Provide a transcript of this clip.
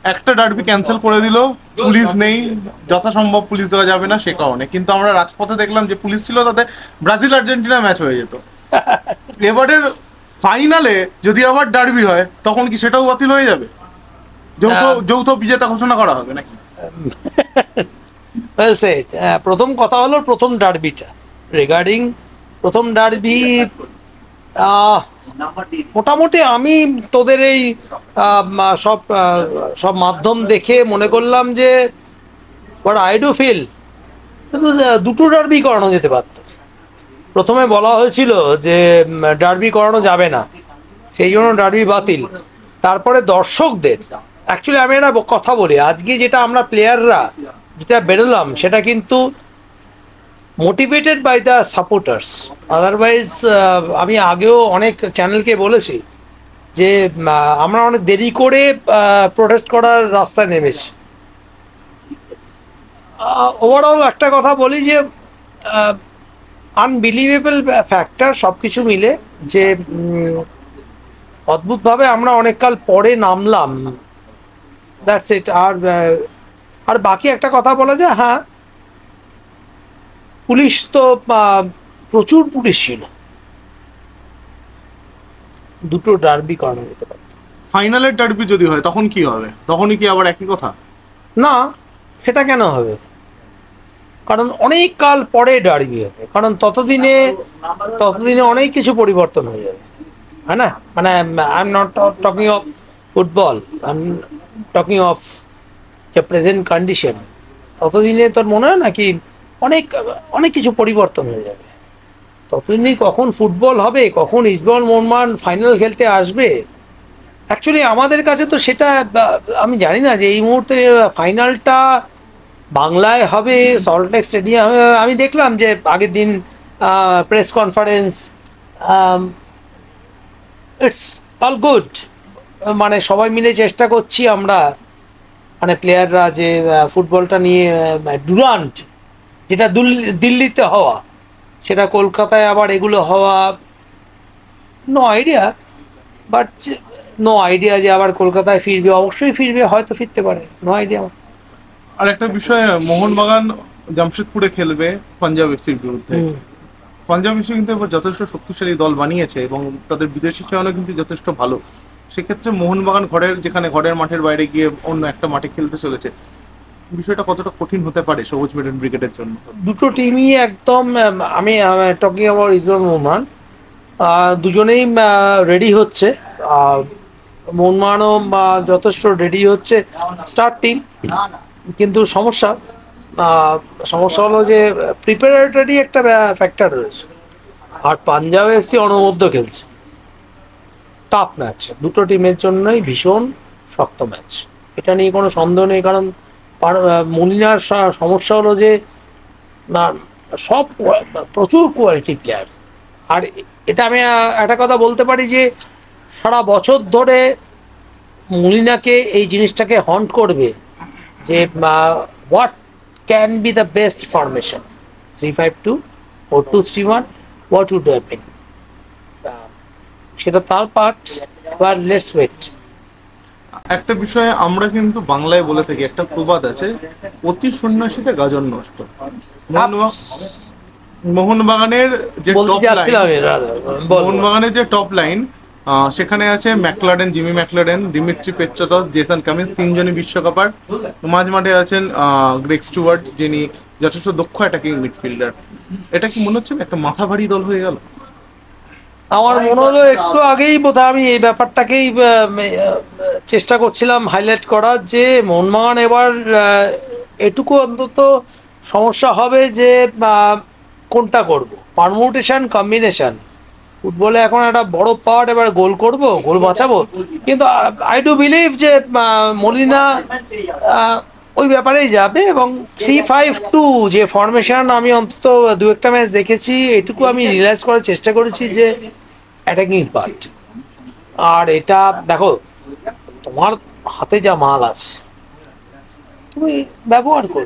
একটা derby cancel করে দিল, পুলিশ নেই, যথাসম্ভব পুলিশ দেওয়া যাবে না সে কারণে, কিন্তু আমরা রাজপথে দেখলাম যে পুলিশ ছিল, তাতে ব্রাজিল আর্জেন্টিনা ম্যাচ হয়ে যেত। এবারের ফাইনালে যদি আবার ডার্বি হয় তখন কি সেটাও বাতিল হয়ে যাবে? যৌথ আহ, যৌথ বিজেতা ঘোষণা করা হবে নাকি? well said. প্রথম কথা হলো প্রথম ডার্বিটা, রিগার্ডিং প্রথম ডার্বি, মোটামুটি আমি তোদের এই সব মাধ্যম দেখে মনে করলাম যে বাট আই ডু ফিল কিন্তু দুটো ডার্বি করানো যেতে পারত। প্রথমে বলা হয়েছিল যে ডার্বি করানো যাবে না, সেই জন্য ডার্বি বাতিল। তারপরে দর্শকদের, অ্যাকচুয়ালি আমি একটা কথা বলি, আজকে যেটা আমরা প্লেয়াররা যেটা বেরোলাম সেটা কিন্তু motivated by the supporters. Otherwise আমি আগেও অনেক চ্যানেলকে বলেছি যে আমরা অনেক দেরি করে প্রোটেস্ট করার রাস্তায় নেমেছি। ওভারঅল একটা কথা বলি যে আনবিলিভেবল ফ্যাক্টর সব কিছু মিলে যে অদ্ভুতভাবে আমরা অনেককাল পরে নামলাম, দ্যাটস ইট। আর বাকি একটা কথা বলা যায়, হ্যাঁ পুলিশ তো প্রচুর পুলিশ ছিল, দুটো ডার্বি করানো যেতে পারে। ফাইনালের ডার্বি যদি হয় তখন কি হবে? তখনই কি আবার একই কথা? না, সেটা কেন হবে? কারণ অনেক কাল পরে ডার্বি হবে, কারণ ততদিনে অনেক কিছু পরিবর্তন হয়ে যাবে, হ্যাঁ না? মানে I am not talking of football, I am talking of the present condition. ততদিনে তোর মনে হয় নাকি অনেক অনেক কিছু পরিবর্তন হয়ে যাবে। ততদিনই কখন ফুটবল হবে, কখন ইস্টবেঙ্গল মোহনবাগান ফাইনাল খেলতে আসবে, অ্যাকচুয়ালি আমাদের কাছে তো সেটা আমি জানি না যে এই মুহূর্তে ফাইনালটা বাংলায় হবে, সল্টলেক স্টেডিয়ামে হবে। আমি দেখলাম যে আগের দিন press conference, it's all good, মানে সবাই মিলে চেষ্টা করছি আমরা, মানে প্লেয়াররা যে ফুটবলটা নিয়ে ডুরান্ট যেটা দিল্লিতে হওয়া সেটা কলকাতায় আবার এগুলো হওয়া, no idea, but no idea যে আবার কলকাতায় ফিরবে, অবশ্যই ফিরবে, হয়তো ফিরতে পারে, নো আইডিয়া। আর একটা বিষয়, মোহনবাগান জামশেদপুরে খেলবে পাঞ্জাব এফসির বিরুদ্ধে। পাঞ্জাব এফসি কিন্তু এবার যথেষ্ট শক্তিশালী দল বানিয়েছে এবং তাদের বিদেশি চয়নও কিন্তু যথেষ্ট ভালো। সেক্ষেত্রে মোহনবাগান ঘরের মাঠের বাইরে গিয়ে অন্য একটা মাঠে খেলতে চলেছে, বিষয়টা কতটা কঠিন হতে পারে সবুজ ব্রিগেডের জন্য? দুটো টিমই একদম, আমি টকিং অ্যাবাউট ইস্টবেঙ্গল মোহনবাগান, দুজনেই রেডি হচ্ছে। মোহনবাগানও যথেষ্ট রেডি হচ্ছে, স্টার টিম। কিন্তু সমস্যা হলো যে প্রিপারেটরি একটা ফ্যাক্টর রয়েছে, আর পাঞ্জাব এফসি অনবদ্য খেলছে, টাফ ম্যাচ, দুটো টিমের জন্যই ভীষণ শক্ত ম্যাচ, এটা নিয়ে কোনো সন্দেহ নেই। কারণ মলিনার সমস্যা হলো যে আহ, সব প্রচুর কোয়ালিটি প্লেয়ার। আর এটা আমি একটা কথা বলতে পারি যে সারা বছর ধরে মলিনাকে এই জিনিসটাকে হন্ট করবে যে what can be the best formation, 3-5-2, 4-2-3-1, what would have been, সেটা তার পার্ট। এবার লেটস ওয়েট। একটা বিষয়ে আমরা কিন্তু বাংলায় বলে থাকি, একটা প্রবাদ আছে, অতি সন্ন্যাসীতে গাজন নষ্ট। মোহনবাগানের যে বলতে টপ লাইন, যাচ্ছিলাম মোহনবাগানের যে টপ লাইন, সেখানে আছে McLaren, Jimmy McLaren, Dimitri Petratos, Jason Cummins, তিনজনই বিশ্বকাপার। মাঝ মাঠে আছেন গ্রেগ স্টুয়ার্ট, যিনি যথেষ্ট দক্ষ অ্যাটাকিং মিডফিল্ডার। এটা কি মনে হচ্ছে একটা মাথা ভারী দল হয়ে গেল? আমার মনে হলো একটু আগেই বোধহয় আমি এই ব্যাপারটাকেই চেষ্টা করছিলাম হাইলাইট করার, যে মোহনবাগান এবার এটুকু অন্তত সমস্যা হবে যে কোনটা করব, পারমুটেশন কম্বিনেশন। ফুটবলে এখন একটা বড় পার্ট, এবার গোল করব, গোল বাঁচাবো, কিন্তু আই ডু বিলিভ যে মলিনা ওই ব্যাপারেই যাবে। এবং 3-5-2 যে ফরমেশন আমি অন্তত দু একটা ম্যাচ দেখেছি, এটুকু আমি রিয়েলাইজ করার চেষ্টা করেছি যে অ্যাটাকিং পার্ট। আর এটা দেখো, তোমার হাতে যা মাল আছে তুমি ব্যবহার করো,